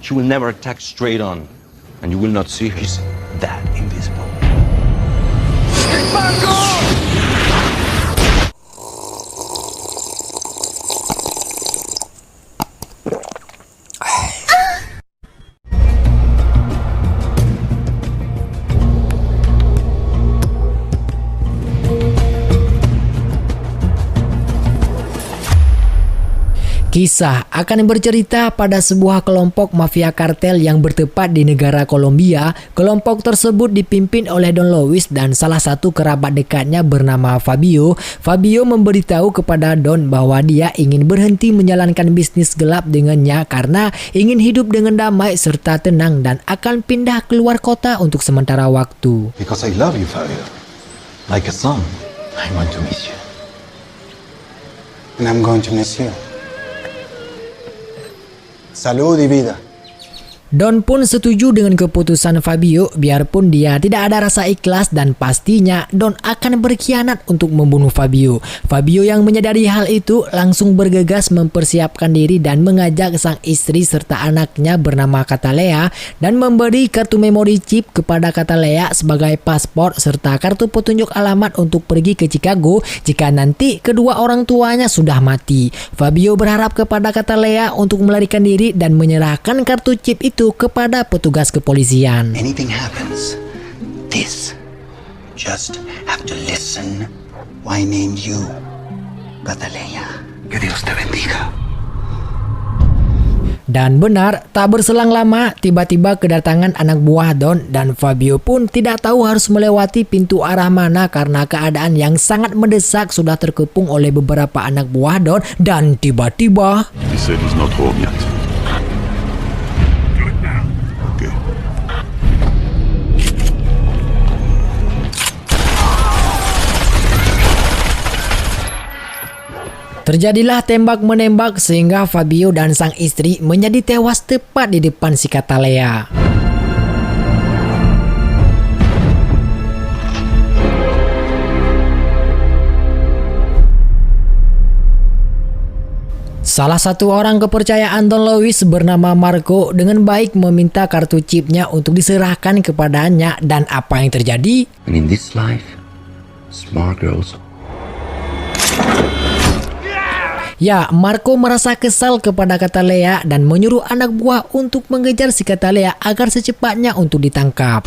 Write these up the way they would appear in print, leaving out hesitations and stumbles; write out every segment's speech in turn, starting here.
She will never attack straight on, and you will not see her. She's that invisible. Kisah akan bercerita pada sebuah kelompok mafia kartel yang bertempat di negara Kolombia. Kelompok tersebut dipimpin oleh Don Luis dan salah satu kerabat dekatnya bernama Fabio. Fabio memberitahu kepada Don bahwa dia ingin berhenti menjalankan bisnis gelap dengannya karena ingin hidup dengan damai serta tenang dan akan pindah keluar kota untuk sementara waktu. Because I love you, Fabio. Like a son. I want to miss you. And I'm going to miss you. Salud y vida. Don pun setuju dengan keputusan Fabio biarpun dia tidak ada rasa ikhlas dan pastinya Don akan berkhianat untuk membunuh Fabio. Fabio yang menyadari hal itu langsung bergegas mempersiapkan diri dan mengajak sang istri serta anaknya bernama Catalea dan memberi kartu memori chip kepada Catalea sebagai paspor serta kartu petunjuk alamat untuk pergi ke Chicago jika nanti kedua orang tuanya sudah mati. Fabio berharap kepada Catalea untuk melarikan diri dan menyerahkan kartu chip itu kepada petugas kepolisian. Anything happens, this just have to listen. Why named you Catalea? Que Dios te bendiga. Dan benar, tak berselang lama, tiba-tiba kedatangan anak buah Don dan Fabio pun tidak tahu harus melewati pintu arah mana karena keadaan yang sangat mendesak sudah terkepung oleh beberapa anak buah Don dan tiba-tiba He said he's not home yet. terjadilah tembak-menembak sehingga Fabio dan sang istri menjadi tewas tepat di depan si Catalea. Salah satu orang kepercayaan Don Luis bernama Marco dengan baik meminta kartu chipnya untuk diserahkan kepadanya dan apa yang terjadi? And in this life, smart girls. Ya, Marco merasa kesal kepada Catalea dan menyuruh anak buah untuk mengejar si Catalea agar secepatnya untuk ditangkap.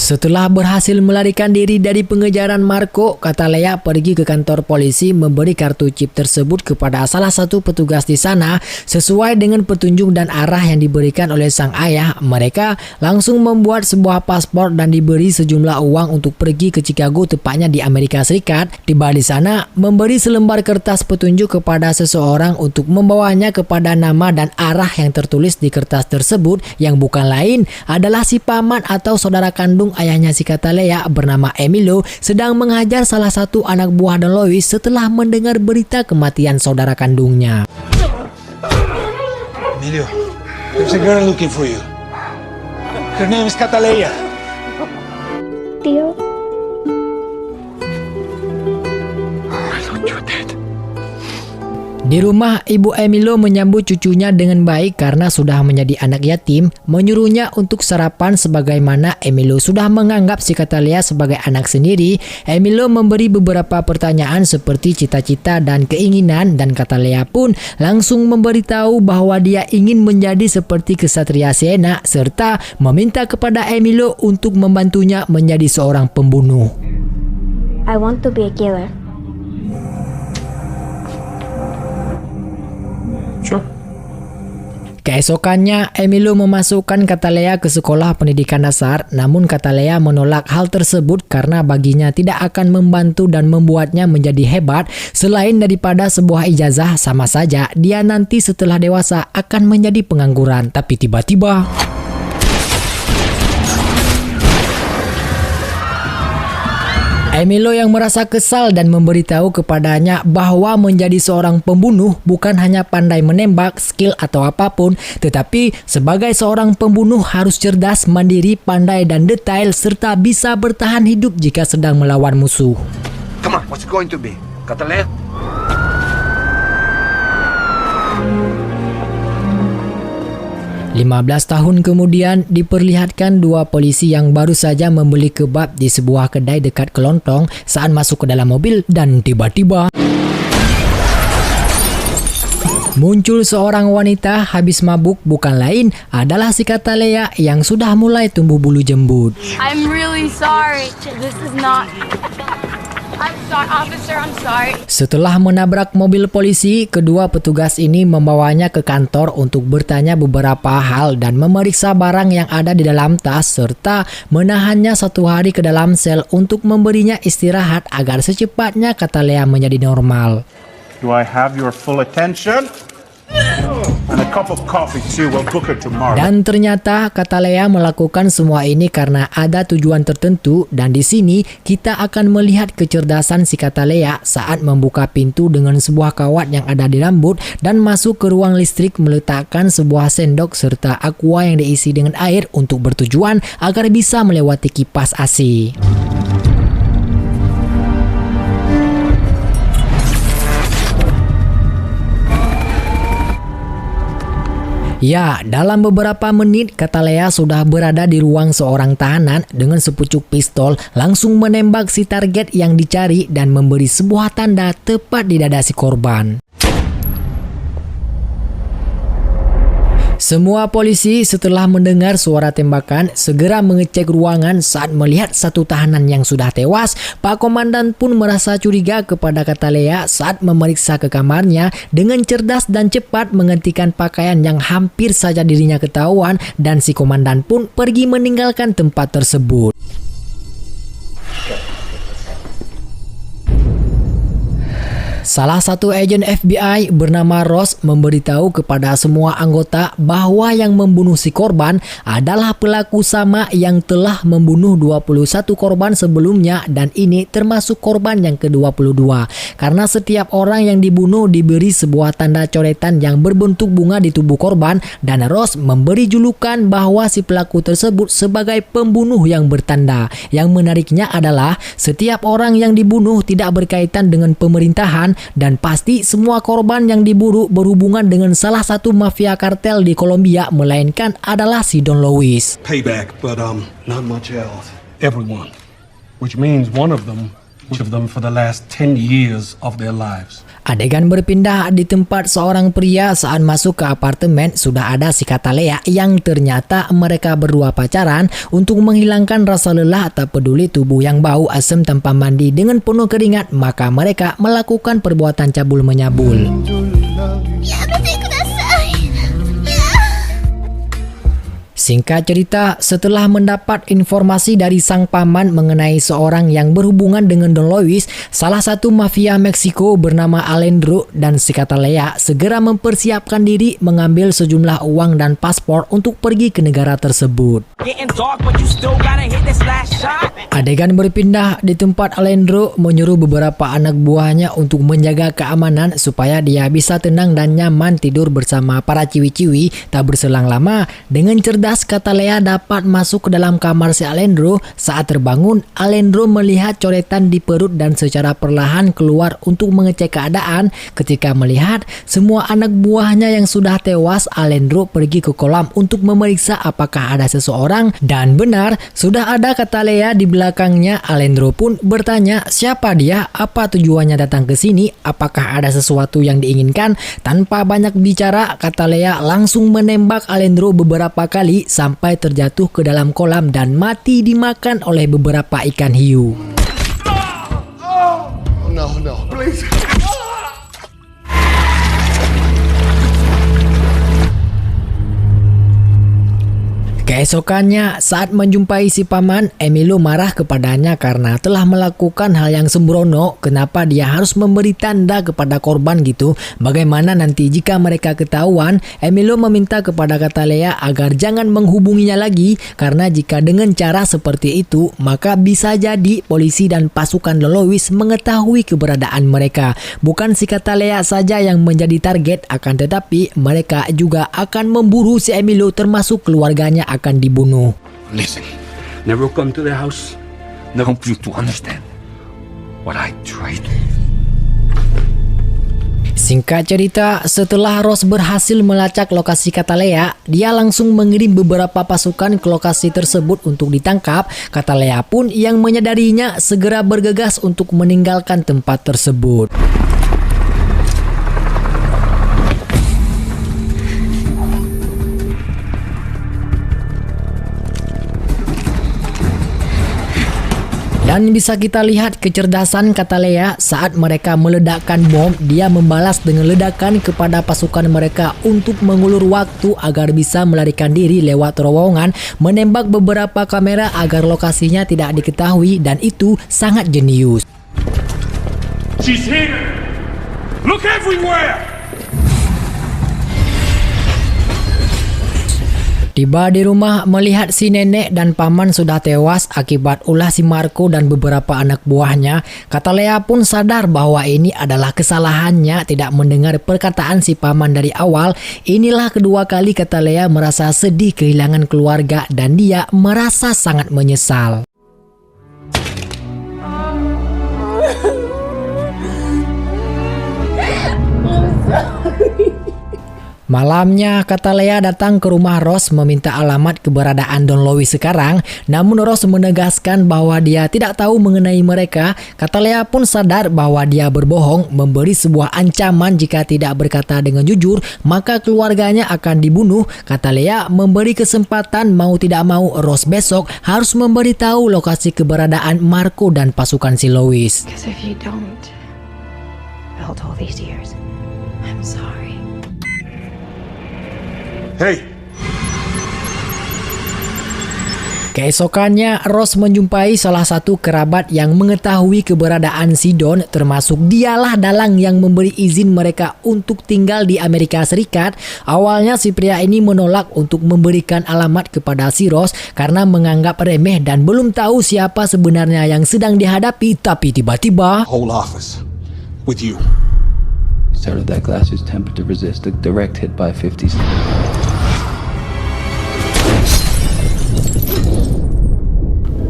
Setelah berhasil melarikan diri dari pengejaran Marco, Catalea pergi ke kantor polisi memberi kartu chip tersebut kepada salah satu petugas di sana. Sesuai dengan petunjuk dan arah yang diberikan oleh sang ayah, mereka langsung membuat sebuah paspor dan diberi sejumlah uang untuk pergi ke Chicago, tepatnya di Amerika Serikat. Tiba di sana, memberi selembar kertas petunjuk kepada seseorang untuk membawanya kepada nama dan arah yang tertulis di kertas tersebut, yang bukan lain adalah si paman atau saudara kandung ayahnya si Catalea bernama Emilio sedang menghajar salah satu anak buah Don Luis setelah mendengar berita kematian saudara kandungnya. Emilio, there's a girl looking for you. Her name is Catalea. Tío. I thought you were dead. Di rumah, ibu Emilio menyambut cucunya dengan baik karena sudah menjadi anak yatim, menyuruhnya untuk sarapan sebagaimana Emilio sudah menganggap si Catalea sebagai anak sendiri. Emilio memberi beberapa pertanyaan seperti cita-cita dan keinginan dan Catalea pun langsung memberitahu bahwa dia ingin menjadi seperti kesatria Siena serta meminta kepada Emilio untuk membantunya menjadi seorang pembunuh. I want to be a killer. Sure. Keesokannya, Emilio memasukkan Catalea ke sekolah pendidikan dasar, namun Catalea menolak hal tersebut karena baginya tidak akan membantu dan membuatnya menjadi hebat. Selain daripada sebuah ijazah, sama saja dia nanti setelah dewasa akan menjadi pengangguran. Tapi tiba-tiba Emilio yang merasa kesal dan memberitahu kepadanya bahwa menjadi seorang pembunuh bukan hanya pandai menembak, skill atau apapun, tetapi sebagai seorang pembunuh harus cerdas, mandiri, pandai dan detail serta bisa bertahan hidup jika sedang melawan musuh. Come on, what's it going to be? Catalea? 15 tahun kemudian diperlihatkan dua polisi yang baru saja membeli kebab di sebuah kedai dekat Kelontong saat masuk ke dalam mobil dan tiba-tiba muncul seorang wanita habis mabuk, bukan lain adalah si Catalea yang sudah mulai tumbuh bulu jembut. I'm really sorry. This is not... I'm sorry, officer, I'm sorry. Setelah menabrak mobil polisi, kedua petugas ini membawanya ke kantor untuk bertanya beberapa hal dan memeriksa barang yang ada di dalam tas serta menahannya 1 hari ke dalam sel untuk memberinya istirahat agar secepatnya Catalea menjadi normal. Do I have your full attention? And a cup of coffee too. We'll book it tomorrow. Dan ternyata Catalea melakukan semua ini karena ada tujuan tertentu dan di sini kita akan melihat kecerdasan si Catalea saat membuka pintu dengan sebuah kawat yang ada di rambut dan masuk ke ruang listrik meletakkan sebuah sendok serta aqua yang diisi dengan air untuk bertujuan agar bisa melewati kipas AC. Ya, dalam beberapa menit Catalea sudah berada di ruang seorang tahanan dengan sepucuk pistol langsung menembak si target yang dicari dan memberi sebuah tanda tepat di dada si korban. Semua polisi setelah mendengar suara tembakan segera mengecek ruangan saat melihat satu tahanan yang sudah tewas. Pak Komandan pun merasa curiga kepada Catalea saat memeriksa ke kamarnya dengan cerdas dan cepat menghentikan pakaian yang hampir saja dirinya ketahuan dan si komandan pun pergi meninggalkan tempat tersebut. Salah satu agen FBI bernama Ross memberitahu kepada semua anggota bahwa yang membunuh si korban adalah pelaku sama yang telah membunuh 21 korban sebelumnya dan ini termasuk korban yang ke-22. Karena setiap orang yang dibunuh diberi sebuah tanda coretan yang berbentuk bunga di tubuh korban dan Ross memberi julukan bahwa si pelaku tersebut sebagai pembunuh yang bertanda. Yang menariknya adalah setiap orang yang dibunuh tidak berkaitan dengan pemerintahan dan pasti semua korban yang diburu berhubungan dengan salah satu mafia kartel di Kolombia melainkan adalah si Don Luis. Payback, but not much else. Everyone, which means one of them for the last 10 years of their lives. Adegan berpindah di tempat seorang pria saat masuk ke apartemen sudah ada si Catalea yang ternyata mereka berdua pacaran untuk menghilangkan rasa lelah tak peduli tubuh yang bau asam tanpa mandi dengan penuh keringat maka mereka melakukan perbuatan cabul menyabul. Singkat cerita, setelah mendapat informasi dari sang paman mengenai seorang yang berhubungan dengan Don Luis, salah satu mafia Meksiko bernama Alejandro dan si Catalea segera mempersiapkan diri mengambil sejumlah uang dan paspor untuk pergi ke negara tersebut. Adegan berpindah di tempat Alejandro menyuruh beberapa anak buahnya untuk menjaga keamanan supaya dia bisa tenang dan nyaman tidur bersama para ciwi-ciwi. Tak berselang lama, dengan cerdas Catalea dapat masuk ke dalam kamar si Alejandro. Saat terbangun, Alejandro melihat coretan di perut dan secara perlahan keluar untuk mengecek keadaan. Ketika melihat semua anak buahnya yang sudah tewas, Alejandro pergi ke kolam untuk memeriksa apakah ada seseorang dan benar sudah ada Catalea di belakangnya. Alejandro pun bertanya siapa dia, apa tujuannya datang ke sini, apakah ada sesuatu yang diinginkan. Tanpa banyak bicara, Catalea langsung menembak Alejandro beberapa kali sampai terjatuh ke dalam kolam dan mati dimakan oleh beberapa ikan hiu. No, please. Keesokannya, saat menjumpai si paman, Emilio marah kepadanya karena telah melakukan hal yang sembrono. Kenapa dia harus memberi tanda kepada korban gitu? Bagaimana nanti jika mereka ketahuan? Emilio meminta kepada Catalea agar jangan menghubunginya lagi, karena jika dengan cara seperti itu, maka bisa jadi polisi dan pasukan Don Luis mengetahui keberadaan mereka. Bukan si Catalea saja yang menjadi target, akan tetapi mereka juga akan memburu si Emilio, termasuk keluarganya akan dibunuh. Listen, never come to the house. I hope you to understand what I tried. Singkat cerita, setelah Ross berhasil melacak lokasi Catalea, dia langsung mengirim beberapa pasukan ke lokasi tersebut untuk ditangkap. Catalea pun yang menyadarinya segera bergegas untuk meninggalkan tempat tersebut. Dan bisa kita lihat kecerdasan Catalea saat mereka meledakkan bom. Dia membalas dengan ledakan kepada pasukan mereka untuk mengulur waktu agar bisa melarikan diri lewat terowongan, menembak beberapa kamera agar lokasinya tidak diketahui, dan itu sangat jenius. She's here! Look everywhere! Tiba di rumah, melihat si nenek dan paman sudah tewas akibat ulah si Marco dan beberapa anak buahnya. Catalea pun sadar bahwa ini adalah kesalahannya tidak mendengar perkataan si paman dari awal. Inilah kedua kali Catalea merasa sedih kehilangan keluarga dan dia merasa sangat menyesal. Malamnya, Catalea datang ke rumah Ross meminta alamat keberadaan Don Luis sekarang. Namun Ross menegaskan bahwa dia tidak tahu mengenai mereka. Catalea pun sadar bahwa dia berbohong, memberi sebuah ancaman jika tidak berkata dengan jujur, maka keluarganya akan dibunuh. Catalea memberi kesempatan mau tidak mau Ross besok harus memberitahu lokasi keberadaan Marco dan pasukan si Luis. Because if you don't, felt all these years, I'm sorry. Hey! Keesokannya, Ross menjumpai salah satu kerabat yang mengetahui keberadaan si Don, termasuk dialah dalang yang memberi izin mereka untuk tinggal di Amerika Serikat. Awalnya si pria ini menolak untuk memberikan alamat kepada si Ross karena menganggap remeh dan belum tahu siapa sebenarnya yang sedang dihadapi, tapi tiba-tiba Whole office. With you. Started that glass's temper to resist a direct hit by 50s.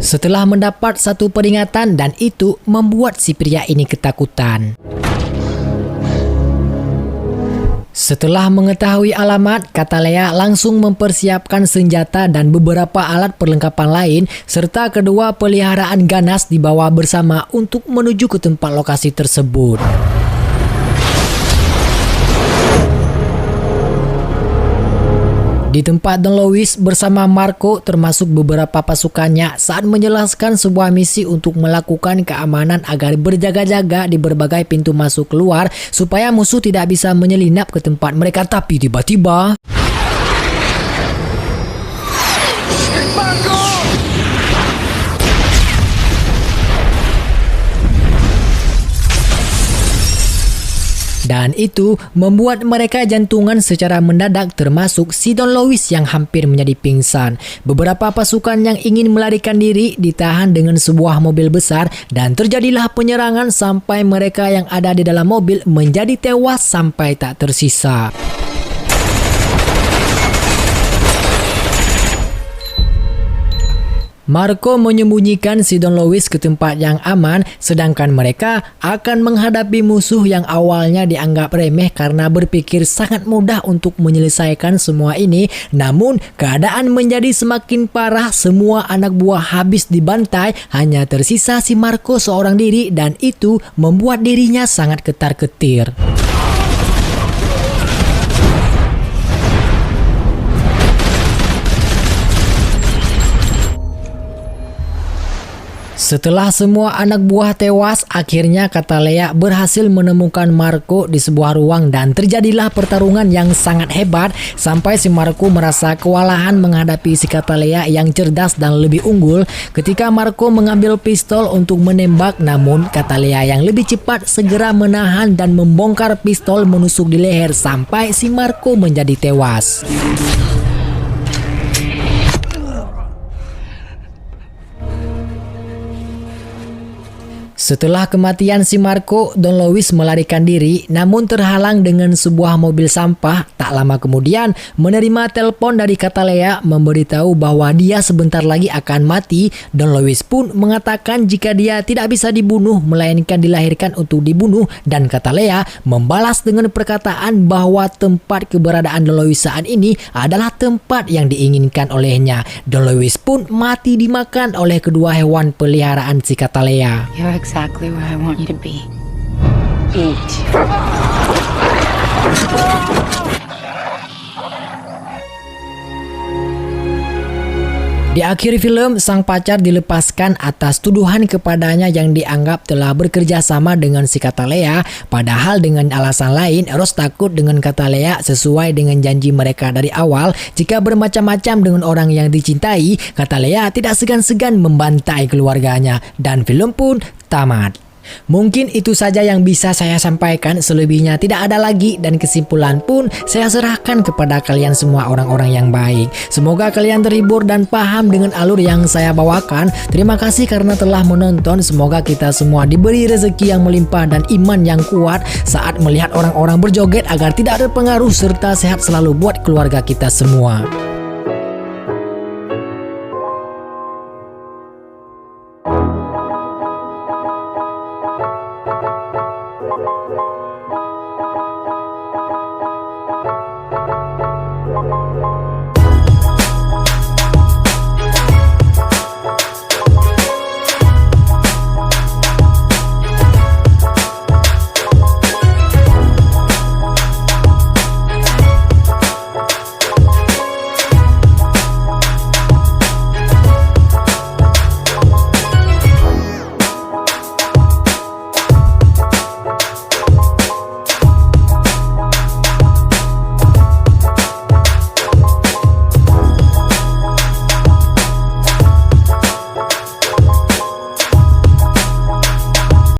Setelah mendapat satu peringatan, dan itu membuat si pria ini ketakutan. Setelah mengetahui alamat, Catalea langsung mempersiapkan senjata dan beberapa alat perlengkapan lain, serta kedua peliharaan ganas dibawa bersama untuk menuju ke tempat lokasi tersebut. Di tempat Don Luis bersama Marco termasuk beberapa pasukannya saat menjelaskan sebuah misi untuk melakukan keamanan agar berjaga-jaga di berbagai pintu masuk keluar supaya musuh tidak bisa menyelinap ke tempat mereka, tapi tiba-tiba dan itu membuat mereka jantungan secara mendadak, termasuk si Don Luis yang hampir menjadi pingsan. Beberapa pasukan yang ingin melarikan diri ditahan dengan sebuah mobil besar dan terjadilah penyerangan sampai mereka yang ada di dalam mobil menjadi tewas sampai tak tersisa. Marco menyembunyikan si Don Luis ke tempat yang aman, sedangkan mereka akan menghadapi musuh yang awalnya dianggap remeh karena berpikir sangat mudah untuk menyelesaikan semua ini. Namun, keadaan menjadi semakin parah, semua anak buah habis dibantai, hanya tersisa si Marco seorang diri, dan itu membuat dirinya sangat ketar-ketir. Setelah semua anak buah tewas, akhirnya Katalea berhasil menemukan Marco di sebuah ruang dan terjadilah pertarungan yang sangat hebat sampai si Marco merasa kewalahan menghadapi si Katalea yang cerdas dan lebih unggul. Ketika Marco mengambil pistol untuk menembak, namun Katalea yang lebih cepat segera menahan dan membongkar pistol menusuk di leher sampai si Marco menjadi tewas. Setelah kematian si Marco, Don Luis melarikan diri namun terhalang dengan sebuah mobil sampah. Tak lama kemudian menerima telepon dari Katalea memberitahu bahwa dia sebentar lagi akan mati. Don Luis pun mengatakan jika dia tidak bisa dibunuh melainkan dilahirkan untuk dibunuh, dan Katalea membalas dengan perkataan bahwa tempat keberadaan Don Luis saat ini adalah tempat yang diinginkan olehnya. Don Luis pun mati dimakan oleh kedua hewan peliharaan si Katalea. You're exactly where I want you to be. Eat. Di akhir film, sang pacar dilepaskan atas tuduhan kepadanya yang dianggap telah bekerja sama dengan si Katalea. Padahal dengan alasan lain, Rose takut dengan Katalea sesuai dengan janji mereka dari awal. Jika bermacam-macam dengan orang yang dicintai, Katalea tidak segan-segan membantai keluarganya. Dan film pun tamat. Mungkin itu saja yang bisa saya sampaikan, selebihnya tidak ada lagi, dan kesimpulan pun saya serahkan kepada kalian semua orang-orang yang baik. Semoga kalian terhibur dan paham dengan alur yang saya bawakan. Terima kasih karena telah menonton. Semoga kita semua diberi rezeki yang melimpah dan iman yang kuat saat melihat orang-orang berjoget agar tidak terpengaruh, serta sehat selalu buat keluarga kita semua.